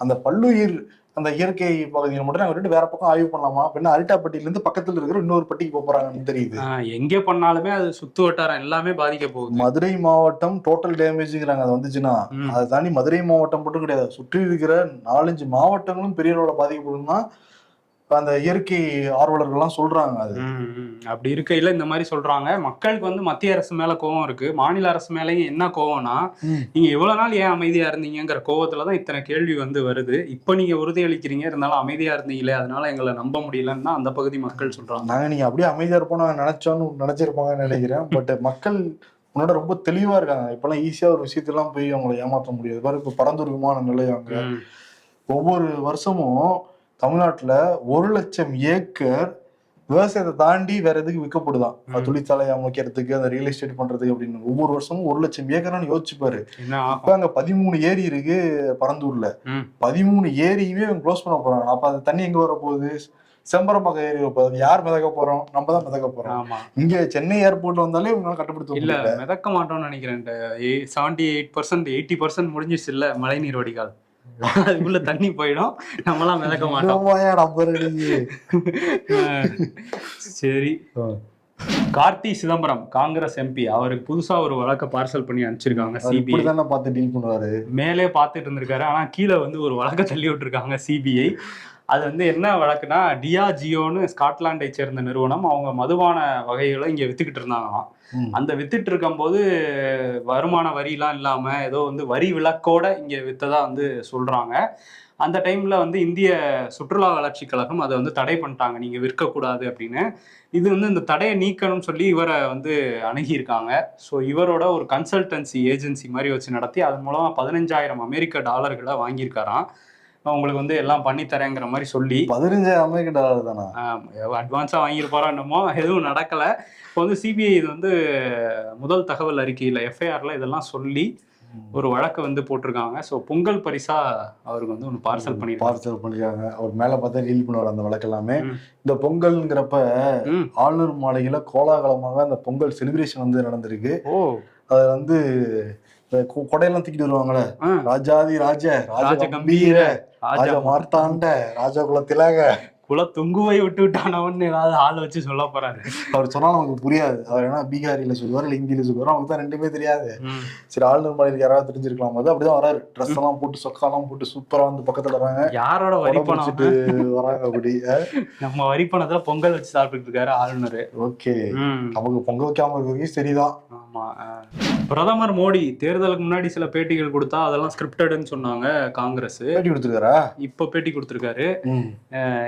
[SPEAKER 2] அந்த பல்லுயிர் அந்த இயற்கை பகுதியை மட்டும் நாங்க விட்டு வேற பக்கம் ஆய்வு பண்ணலாமா? அப்படின்னா அரிட்டாப்பட்டியில இருந்து பக்கத்துல இருக்கிற இன்னொரு பட்டிக்கு போறாங்கன்னு தெரியுது.
[SPEAKER 3] எங்க பண்ணாலுமே அது சுத்து வட்டாரம் எல்லாமே பாதிக்க போகுது.
[SPEAKER 2] மதுரை மாவட்டம் டோட்டல் டேமேஜ்ங்கிறாங்க. அது வந்துச்சுன்னா அதை தாண்டி மதுரை மாவட்டம் மட்டும் கிடையாது, சுற்றி இருக்கிற 4-5 மாவட்டங்களும் பெரிய அளவுல பாதிக்கப்படும்னா அந்த இயற்கை ஆர்வலர்கள்லாம் சொல்றாங்க. அது
[SPEAKER 3] அப்படி இருக்கையில இந்த மாதிரி சொல்றாங்க. மக்களுக்கு வந்து மத்திய அரசு மேல கோவம் இருக்கு, மாநில அரசு மேலேயும் என்ன கோவம்னா, நீங்க எவ்வளவு நாள் ஏன் அமைதியா இருந்தீங்கிற கோவத்துலதான் இத்தனை கேள்வி வந்து வருது. இப்ப நீங்க உறுதி அளிக்கிறீங்க, இருந்தாலும் அமைதியா இருந்தீங்களே, அதனால எங்களை நம்ப முடியலன்னு தான் அந்த பகுதி மக்கள் சொல்றாங்க.
[SPEAKER 2] நாங்க நீங்க அப்படியே அமைதியா இருப்போம் நாங்க நினைச்சிருப்பாங்கன்னு நினைக்கிறேன். பட் மக்கள் முன்னாடி ரொம்ப தெளிவா இருக்காங்க. இப்பெல்லாம் ஈஸியா ஒரு விஷயத்தெல்லாம் போய் அவங்களை ஏமாற்ற முடியாது. பாரு, இப்ப பரந்தூர் விமான நிலையம் அங்க ஒவ்வொரு வருஷமும் தமிழ்நாட்டுல 1 லட்சம் ஏக்கர் விவசாயத்தை தாண்டி வேற எதுக்கு விற்கப்படுதான், தொழிற்சாலை அமைக்கிறதுக்கு, அந்த ரியல் எஸ்டேட் பண்றதுக்கு அப்படின்னு. ஒவ்வொரு வருஷமும் 1 லட்சம் ஏக்கர்னு யோசிச்சுப்பாரு. இப்ப அங்க 13 ஏரி இருக்கு பரந்தூர்ல. 13 ஏரியுமே அவங்க க்ளோஸ் பண்ண போறாங்க. அப்ப அந்த தண்ணி எங்க வர போகுது? செம்பரம்பாக்கம் ஏரி போகுது. யார் மிதக்க போறோம்? நம்ம தான் மிதக்க போறோம். இங்க சென்னை ஏர்போர்ட்ல வந்தாலே உங்களால கட்டுப்படுத்த
[SPEAKER 3] இல்ல, மிதக்க மாட்டோம்னு நினைக்கிறேன். 78% 80% முடிஞ்சிச்சு இல்ல மழைநீர் வடிகால், அதுக்குள்ள தண்ணி போயிடும், நம்மளாம் மிதக்க மாட்டோம். சரி, கார்த்தி சிதம்பரம் காங்கிரஸ் எம்பி, அவருக்கு புதுசா ஒரு வழக்க பார்சல் பண்ணி அனுப்பிச்சிருக்காங்க சிபிஐ.
[SPEAKER 2] பார்த்து டீல் பண்ணுவாரு,
[SPEAKER 3] மேலே பார்த்துட்டு இருந்திருக்காரு. ஆனா கீழே வந்து ஒரு வழக்க தள்ளி விட்டுருக்காங்க சிபிஐ. அது வந்து என்ன வழக்குனா, டியாஜியோன்னு ஸ்காட்லாண்டை சேர்ந்த நிறுவனம், அவங்க மதுபான வகைகளை இங்க வித்துக்கிட்டு இருந்தாங்களாம். அந்த வித்துட்டு இருக்கும் போது வருமான வரிலாம் இல்லாம ஏதோ வந்து வரி விலக்கோட இங்க வித்ததா வந்து சொல்றாங்க. அந்த டைம்ல வந்து இந்திய சுற்றுலா வளர்ச்சி கழகம் அதை வந்து தடை பண்ணிட்டாங்க, நீங்க விற்கக்கூடாது அப்படின்னு. இது வந்து இந்த தடையை நீக்கணும்னு சொல்லி இவரை வந்து அணுகியிருக்காங்க. ஸோ இவரோட ஒரு கன்சல்டன்சி ஏஜென்சி மாதிரி வச்சு நடத்தி அதன் மூலமா $15,000 அமெரிக்க டாலர்களை வாங்கியிருக்காராம். உங்களுக்கு வந்து எல்லாம் பண்ணி தரேங்கிற மாதிரி சொல்லி.
[SPEAKER 2] $15,000 அமெரிக்க டாலர் தானா?
[SPEAKER 3] அட்வான்ஸா வாங்கியிருப்பாரோ என்னமோ, எதுவும் நடக்கல. இப்போ வந்து சிபிஐ இது வந்து முதல் தகவல் அறிக்கையில் எஃப்ஐஆர்ல இதெல்லாம் சொல்லி ஒரு வழக்கு வந்து போட்டிருக்காங்க. ஸோ பொங்கல் பரிசா அவருக்கு வந்து ஒன்று பார்சல் பண்ணிருக்காங்க.
[SPEAKER 2] அவர் மேல பார்த்தா டீல் பண்ணுவார் அந்த வழக்கு எல்லாமே. இந்த பொங்கல்ங்கிறப்ப ஆளுநர் மாளிகையில கோலாகலமாக அந்த பொங்கல் செலிப்ரேஷன் வந்து நடந்திருக்கு. அது வந்து கொடையெல்லாம் தூக்கிட்டு வருவாங்களே, ராஜாதி ராஜ ராஜ கம்பீர ராஜ மார்த்தாண்ட ராஜா குலத்திலாக
[SPEAKER 3] குலத்துங்குவை விட்டு விட்டானவன்னு ஏதாவது ஆள் வச்சு சொல்ல போறாரு.
[SPEAKER 2] அவர் சொன்னா நமக்கு புரியாது. அவர் என்ன பீகாரியில சொல்லுவாரு இல்ல ஹிந்தியில சொல்லுவாரு, அவங்களுக்கு தான் ரெண்டுமே தெரியாது. சரி, ஆளுநர் மாநிலத்துக்கு யாராவது தெரிஞ்சிருக்கலாம். அது அப்படிதான் வராரு, ட்ரெஸ் எல்லாம் போட்டு சொக்காலாம் போட்டு சூப்பரா வந்து பக்கத்துல வராங்க.
[SPEAKER 3] யாரோட வரி பணம்
[SPEAKER 2] வராங்க அப்படி.
[SPEAKER 3] நம்ம வரி பணத்துல பொங்கல் வச்சு சாப்பிட்டு இருக்காரு ஆளுநர்.
[SPEAKER 2] ஓகே, நமக்கு பொங்கல் வைக்காம இருக்கிறது சரிதான்.
[SPEAKER 3] ஆமா, பிரதமர் மோடி தேர்தலுக்கு முன்னாடி சில பேட்டிகள் கொடுத்தா அதெல்லாம் ஸ்கிரிப்டட்னு சொன்னாங்க காங்கிரஸ்.
[SPEAKER 2] பேட்டி கொடுத்துருக்காரா?
[SPEAKER 3] இப்ப பேட்டி கொடுத்திருக்காரு.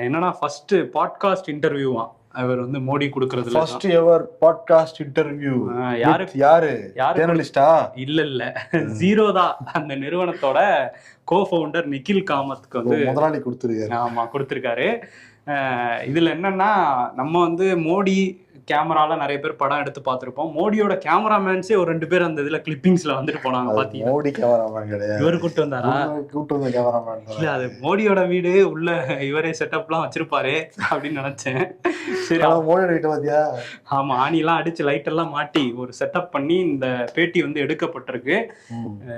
[SPEAKER 3] என்னன்னா ஃபர்ஸ்ட் பாட்காஸ்ட் இன்டர்வியூவா அவர் வந்து மோடி கொடுக்கறது.
[SPEAKER 2] First ever podcast interview. யாரு ஜர்னலிஸ்டா?
[SPEAKER 3] இல்ல ஜீரோதா அந்த நிறுவனத்தோட கோ-ஃபவுண்டர் நிகில் காமத்துக்கு வந்து
[SPEAKER 2] முதலாளி கொடுத்துருக்காரு.
[SPEAKER 3] ஆமா, கொடுத்திருக்காரு. இதுல என்னன்னா, நம்ம வந்து மோடி கேமரால நிறைய பேர் படம் எடுத்து பார்த்திருப்போம். மோடியோட கேமராமேன்ஸே ஒரு 2 பேர் அந்த இதுல கிளிப்பிங்ஸ்ல வந்துட்டு போனாங்க. பாத்தீங்கன்னா
[SPEAKER 2] மோடி கேமராமேன் கிடையாது,
[SPEAKER 3] இவர் கூட்டு வந்தாரா?
[SPEAKER 2] கூட்டு வந்த கேமராமேன்
[SPEAKER 3] இல்ல, அது மோடியோட வீடு, உள்ள இவரே செட்டப்லாம் வச்சிருப்பாரு அப்படின்னு நினைச்சேன். சரி,
[SPEAKER 2] மோடியோட வீட்டு பாத்தியா?
[SPEAKER 3] ஆமா, ஆணிலாம் அடிச்சு லைட் எல்லாம் மாட்டி ஒரு செட்டப் பண்ணி இந்த பேட்டி வந்து எடுக்கப்பட்டிருக்கு.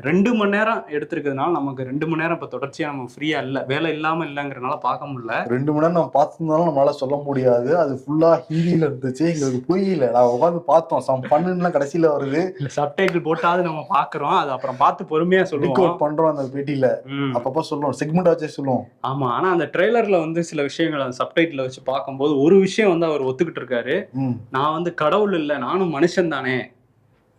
[SPEAKER 3] 2 மணி நேரம் எடுத்திருக்கிறதுனால நமக்கு 2 மணி நேரம் இப்ப தொடர்ச்சியா நம்ம ஃப்ரீயா இல்ல, வேலை இல்லாம இல்லங்கிறதுனால பார்க்க முடியல.
[SPEAKER 2] 2 மணி நேரம் நம்ம பார்த்திருந்தாலும் நம்மளால சொல்ல முடியாது. அது ஃபுல்லா ஹிந்தியில இருந்துச்சு, எங்களுக்கு புரியல. நான் உட்காந்து பார்த்தோம், சம் பண்ணுலாம் கடைசியில வருது,
[SPEAKER 3] சப்டைட்டில் போட்டாவது நம்ம பாக்குறோம், அது அப்புறம் பார்த்து பொறுமையா சொல்லுவோம்,
[SPEAKER 2] பண்றோம் அந்த பேட்டியில. அப்பப்ப சொல்லுவோம், செக்மெண்ட் வச்சே சொல்லுவோம்.
[SPEAKER 3] ஆமா, ஆனா அந்த ட்ரெய்லர்ல வந்து சில விஷயங்கள் அந்த சப்டைட்டில் வச்சு பார்க்கும்போது ஒரு விஷயம் வந்து அவர் ஒத்துக்கிட்டு இருக்காரு. நான் வந்து கடவுள் இல்ல, நானும் மனுஷன் தானே,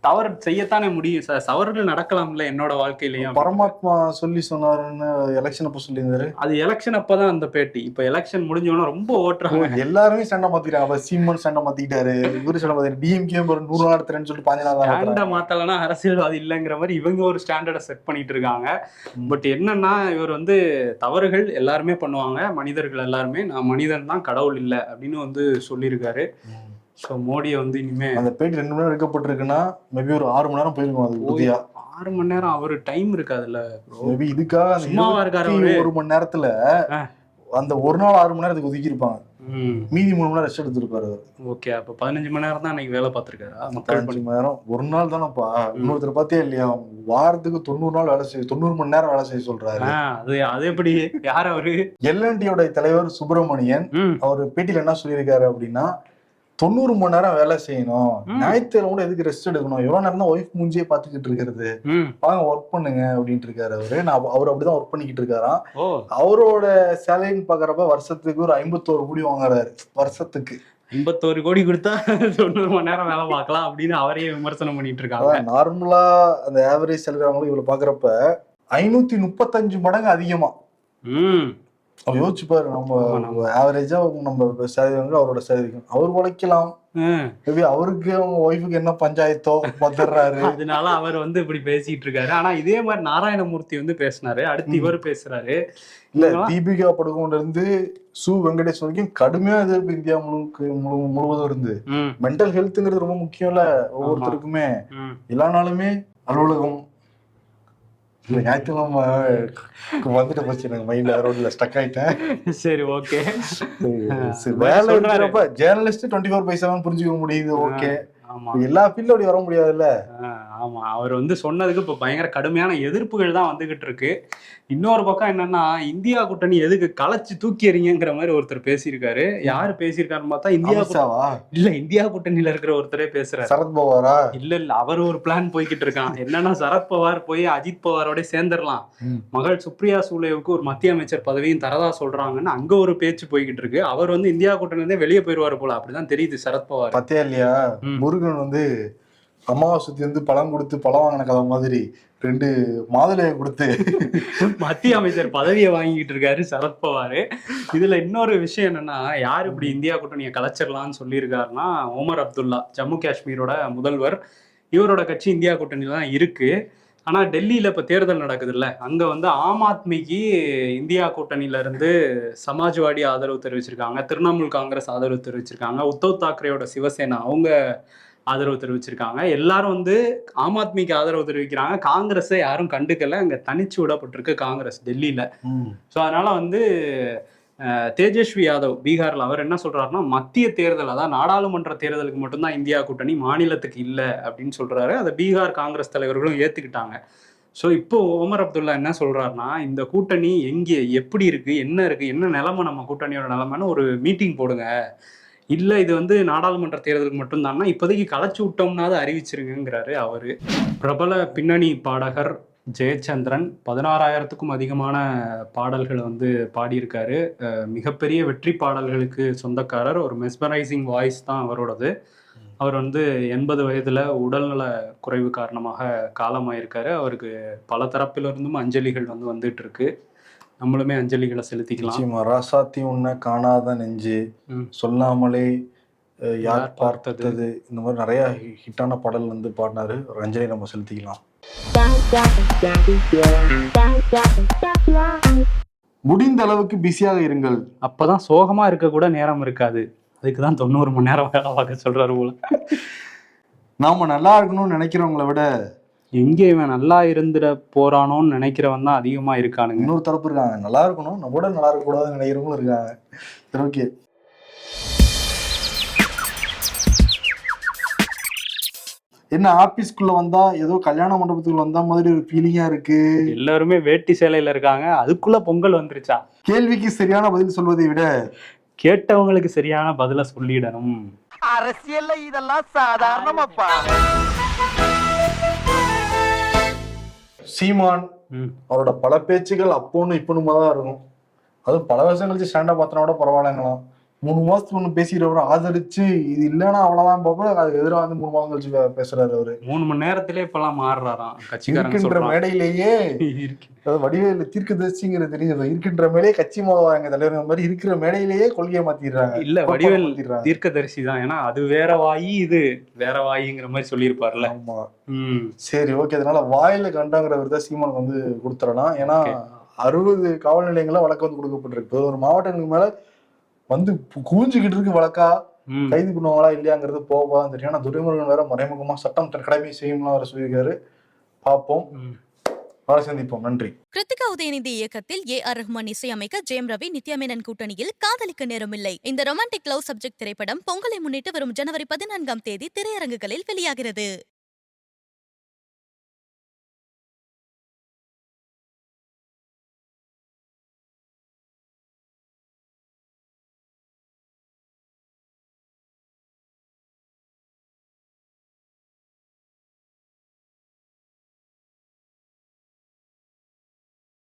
[SPEAKER 3] தவறு செய்யத்தானே முடியும், தவறுகள் நடக்கலாம்ல என்னோட வாழ்க்கையிலயும்.
[SPEAKER 2] பரமாத்மா சொல்லி சொன்னாருன்னு எலெக்ஷன் அப்ப சொல்லியிருந்தாரு.
[SPEAKER 3] அது எலெக்ஷன் அப்பதான் அந்த பேட்டி. இப்ப எலெக்ஷன் முடிஞ்சோன்னா ரொம்ப ஓட்டுறாங்க,
[SPEAKER 2] எல்லாருமே சண்டை மாத்திட்டாங்க. அப்ப சீமான் சண்டை மாத்திட்டாரு, இவரு சண்டை மாத்திட்டாரு, டிஎம்கே 100 நாள் எடுத்துறேன்னு சொல்லிட்டு 15
[SPEAKER 3] ஸ்டாண்டை மாத்தலன்னா அரசியல்வாதி இல்லைங்கிற மாதிரி இவங்க ஒரு ஸ்டாண்டர்டை செட் பண்ணிட்டு இருக்காங்க. பட் என்னன்னா, இவர் வந்து தவறுகள் எல்லாருமே பண்ணுவாங்க, மனிதர்கள் எல்லாருமே, நான் மனிதன் தான், கடவுள் இல்லை அப்படின்னு வந்து சொல்லியிருக்காரு. ஸோ மோடியை வந்து இனிமே
[SPEAKER 2] அந்த பேட்டி 2 மணி நேரம் எடுக்கப்பட்டிருக்குன்னா மேபி ஒரு 6 மணி நேரம் போயிருக்கும். அது உறுதியா
[SPEAKER 3] 6 மணி நேரம் அவரு டைம் இருக்காதுல்ல.
[SPEAKER 2] மேபி இதுக்காக
[SPEAKER 3] சும்மாவா இருக்காரு
[SPEAKER 2] 1 மணி நேரத்துல அந்த ஒரு நாள் 6 மணி நேரத்துக்கு ஒதுக்கி இருப்பாங்க, மீதி 3 மணி நேரம் ரெஸ்ட் எடுத்துருப்பாரு.
[SPEAKER 3] ஓகே, அப்ப 15 மணி நேரம் தான் அன்னைக்கு வேலை பார்த்திருக்காரு.
[SPEAKER 2] 15 மணி நேரம் ஒரு நாள் தானப்பா. இன்னொருத்தர் பார்த்தே இல்லையா, வாரத்துக்கு 90 நாள் வேலை செய்ய, 90 மணி நேரம் வேலை செய்ய சொல்றாரு.
[SPEAKER 3] அது எப்படி, யார் அவரு?
[SPEAKER 2] எல்என்டியோட தலைவர் சுப்பிரமணியன் அவர் பேட்டியில என்ன சொல்லியிருக்காரு அப்படின்னா, 90 மணி நேரம் வேலை செய்யணும், ஞாயிற்றுக்கிழமை கூட எதுக்கு ரெஸ்ட் எடுக்கணும், எவ்வளவு நேரம் தான் ஒய்ஃப் மூஞ்சியே பாத்துக்கிட்டு இருக்கிறது, வாங்க ஒர்க் பண்ணுங்க அப்படின்ட்டு இருக்காரு அவரு. அவர் அப்படிதான் ஒர்க் பண்ணிக்கிட்டு இருக்காராம். அவரோட சேலரின்னு பாக்குறப்ப வருஷத்துக்கு ஒரு 51 கோடி வாங்குறாரு. வருஷத்துக்கு
[SPEAKER 3] 51 கோடி கொடுத்தா 90 மணி நேரம் வேலை பார்க்கலாம் அப்படின்னு அவரையே விமர்சனம் பண்ணிட்டு இருக்காங்க.
[SPEAKER 2] நார்மலா அந்த ஆவரேஜ் சேலரி அவங்களும் இவ்வளவு பாக்குறப்ப 535 மடங்கு அதிகமா. யோசிச்சு பாரு, நம்ம ஆவரேஜா நம்ம சேலரி வந்து அவரோட சேலரி அவர் உழைக்கலாம், அவருக்கு அவங்க ஒய்ஃபுக்கு என்ன பஞ்சாயத்தோ பத்துறாரு.
[SPEAKER 3] அதனால அவர் வந்து இப்படி பேசிட்டு இருக்காரு. ஆனா இதே மாதிரி நாராயணமூர்த்தி வந்து பேசினாரு, அடுத்து இவர் பேசுறாரு.
[SPEAKER 2] இல்ல, தீபிகா படுகோன்ல இருந்து சு வெங்கடேஷ் வரைக்கும் கடுமையா எதிர்ப்பு இந்தியா முழுவதும் இருந்து. மென்டல் ஹெல்த்ங்கிறது ரொம்ப முக்கியம்ல ஒவ்வொருத்தருக்குமே. எல்லா நாளுமே அலுவலகம் ஞாயிற்றுக்கிழமை வந்துட்டு போச்சு, எனக்கு மைண்ட்ல ரோட்ல ஸ்டக் ஆயிட்டேன்.
[SPEAKER 3] சரி, ஓகே.
[SPEAKER 2] வேலை இருக்கிறப்ப ஜேர்னலிஸ்ட் 24/7 புரிஞ்சுக்க முடியுது, ஓகே. எல்லா ஃபீல்ட்ல அப்படி வர முடியாதுல்ல.
[SPEAKER 3] ஆமா, அவர் வந்து சொன்னதுக்கு இப்ப பயங்கர கடுமையான எதிர்ப்புகள் தான் வந்துகிட்டு இருக்கு. இன்னொரு பக்கம் என்னன்னா, இந்தியா கூட்டணி எதுக்கு கலைச்சு தூக்கி எறிங்கிற மாதிரி ஒருத்தர் பேசியிருக்காரு. யாரு பேசியிருக்காருன்னு பார்த்தா இந்தியா கூட்டணியில இருக்கிற ஒருத்தரே பேசுறாரு.
[SPEAKER 2] சரத்பவாரா?
[SPEAKER 3] இல்ல, அவர் ஒரு பிளான் போய்கிட்டு இருக்கான். என்னன்னா, சரத்பவார் போய் அஜித் பவாரோட சேர்ந்துடலாம், மகள் சுப்ரியா சூலேவுக்கு ஒரு மத்திய அமைச்சர் பதவியும் தரதா சொல்றாங்கன்னு அங்க ஒரு பேச்சு போய்கிட்டு இருக்கு. அவர் வந்து இந்தியா கூட்டணி வெளியே போயிருவாரு போல, அப்படிதான் தெரியுது சரத்பவார்.
[SPEAKER 2] பத்தியா இல்லையா, முருகன் வந்து அம்மாவை சுத்தி வந்து பழம் கொடுத்து பழம் வாங்கின கதை மாதிரி 2 மாதுளையை கொடுத்து
[SPEAKER 3] மத்திய அமைச்சர் பதவியை வாங்கிட்டு இருக்காரு சரத்பவார். இதுல இன்னொரு விஷயம் என்னன்னா, யார் இப்படி இந்தியா கூட்டணியை கலைச்சிடலாம்னு சொல்லியிருக்காருன்னா, ஒமர் அப்துல்லா, ஜம்மு காஷ்மீரோட முதல்வர். இவரோட கட்சி இந்தியா கூட்டணியில தான் இருக்கு. ஆனா டெல்லியில இப்ப தேர்தல் நடக்குதுல்ல, அங்க வந்து ஆம் ஆத்மிக்கு இந்தியா கூட்டணியில இருந்து சமாஜ்வாடி ஆதரவு தெரிவிச்சிருக்காங்க, திரிணாமுல் காங்கிரஸ் ஆதரவு தெரிவிச்சிருக்காங்க, உத்தவ் தாக்கரேயோட சிவசேனா அவங்க ஆதரவு தெரிவிச்சிருக்காங்க. எல்லாரும் வந்து ஆம் ஆத்மிக்கு ஆதரவு தெரிவிக்கிறாங்க. காங்கிரஸை யாரும் கண்டுக்கல, அங்க தனிச்சு விடப்பட்டிருக்கு காங்கிரஸ் டெல்லியில. ஸோ அதனால வந்து தேஜஸ்வி யாதவ் பீகார்ல அவர் என்ன சொல்றாருன்னா, மத்திய தேர்தல், அதான் நாடாளுமன்ற தேர்தலுக்கு மட்டும்தான் இந்தியா கூட்டணி, மாநிலத்துக்கு இல்லை அப்படின்னு சொல்றாரு. அதை பீகார் காங்கிரஸ் தலைவர்களும் ஏத்துக்கிட்டாங்க. ஸோ இப்போ ஒமர் அப்துல்லா என்ன சொல்றாருன்னா, இந்த கூட்டணி எங்கே எப்படி இருக்கு, என்ன நிலைமை, நம்ம கூட்டணியோட நிலைமைன்னு ஒரு மீட்டிங் போடுங்க. இல்ல இது வந்து நாடாளுமன்ற தேர்தலுக்கு மட்டும்தான்னா இப்போதைக்கு கலைச்சு விட்டோம்னாவது அறிவிச்சிருங்கிறாரு அவரு. பிரபல பின்னணி பாடகர் ஜெயச்சந்திரன் 16,000க்கும் அதிகமான பாடல்களை வந்து பாடியிருக்காரு. மிகப்பெரிய வெற்றி பாடல்களுக்கு சொந்தக்காரர். ஒரு மெஸ்மரைசிங் வாய்ஸ் தான் அவரோடது. அவர் வந்து 80 வயதுல உடல்நல குறைவு காரணமாக காலமாயிருக்காரு. அவருக்கு பல தரப்பிலிருந்தும் அஞ்சலிகள் வந்து வந்துட்டு இருக்கு. நம்மளுமே அஞ்சலிகளை செலுத்திக்கலாம்.
[SPEAKER 2] ராசாத்தி உன்ன காணாத நெஞ்சு, சொல்லாமலே யார் பார்த்தது, இந்த மாதிரி நிறைய ஹிட்டான பாடல் வந்து பாடினாரு. ஒரு அஞ்சலி நம்ம செலுத்திக்கலாம். முடிந்த அளவுக்கு பிஸியாக இருங்கள்,
[SPEAKER 3] அப்பதான் சோகமா இருக்க கூட நேரம் இருக்காது. அதுக்குதான் 90 மணி நேரம் வேலை பார்க்க சொல்றாரு போல.
[SPEAKER 2] நாம நல்லா இருக்கணும்னு நினைக்கிறவங்களை விட
[SPEAKER 3] எங்க இவன் நல்லா இருந்துட போறானோன்னு நினைக்கிறவன் தான் அதிகமா இருக்கானுங்க.
[SPEAKER 2] இன்னொரு தரப்பு இருக்காங்க, நல்லா இருக்கணும் நம்ம கூட நல்லா இருக்க கூடாதுன்னு நினைக்கிறவங்களும் இருக்காங்க. சரி, ஓகே. என்ன ஆபீஸ்க்குள்ள வந்தா ஏதோ கல்யாண மண்டபத்துக்குள்ள வந்தா மாதிரி ஒரு ஃபீலிங்கா இருக்கு.
[SPEAKER 3] எல்லாருமே வேட்டி சேலையில இருக்காங்க, அதுக்குள்ள பொங்கல் வந்துருச்சா?
[SPEAKER 2] கேள்விக்கு சரியான பதில் சொல்வதை விட
[SPEAKER 3] கேட்டவங்களுக்கு சரியான பதில சொல்லிடணும்.
[SPEAKER 4] அரசியல்ல இதெல்லாம் சாதாரணமாப்பா.
[SPEAKER 2] சீமான் அவரோட பல பேச்சுகள் அப்போன்னு இப்பனுமா தான் இருக்கும். அதுவும் பல வருஷம் கழிச்சு ஸ்டாண்டா பார்த்தனா கூட பரவாயில்லங்களாம். 3 மாசத்துக்கு ஒண்ணு பேசிக்கிறவரை ஆதரிச்சு இது இல்லைன்னா அவ்வளவுதான் பாப்பா, அதுக்கு எதிராக வந்து 3 மாதம் கழிச்சு பேசுறாரு அவரு.
[SPEAKER 3] 3 மணி நேரத்திலே இப்பெல்லாம் மாறுறாராம் கட்சிக்காரங்க
[SPEAKER 2] இருக்கின்ற
[SPEAKER 3] சொல்றாங்க.
[SPEAKER 2] மேடையிலேயே வடிவேலு தீர்க்கதரிசிங்கிறது தெரியுது. இருக்கின்ற மேலே கட்சி மோதவாங்க தலைவர் மாதிரி இருக்கிற மேடையிலேயே கொள்கையை மாத்திடுறாங்க.
[SPEAKER 3] இல்ல வடிவேல் தீர்க்கதரிசி தான், ஏன்னா அது வேற வாயி இது வேற வாயிங்கிற மாதிரி சொல்லியிருப்பார்ல.
[SPEAKER 2] ஆமா சரி ஓகே. அதனால வாயில கண்டாங்கிற விருதை சீமானுக்கு வந்து கொடுத்துடலாம். ஏன்னா 60 காவல் நிலையங்கள வழக்கு வந்து கொடுக்கப்பட்டிருக்கு. ஒரு மாவட்டங்களுக்கு மேல வந்து கூஞ்சுகிட்டு இருக்கு வழக்கா. கைது பண்ணுவாங்களா இல்லையாங்கிறது போகதான் தெரியும். ஆனா துரைமுருகன் வேற மறைமுகமா சட்டம் தன் கடமை செய்யும்லாம் வேற சொல்லியிருக்காரு. பார்ப்போம், நாளை சந்திப்போம். நன்றி.
[SPEAKER 1] கிருத்திகா உதயநிதி இயக்கத்தில் A.R. ரஹ்மான் இசையமைக்க ஜெயம் ரவி நித்யா மேனன் கூட்டணியில் காதலிக்க நேரமில்லை. இந்த ரொமான்டிக் லவ் சப்ஜெக்ட் திரைப்படம் பொங்கலை முன்னிட்டு வரும் ஜனவரி 14ஆம் தேதி திரையரங்குகளில் வெளியாகிறது.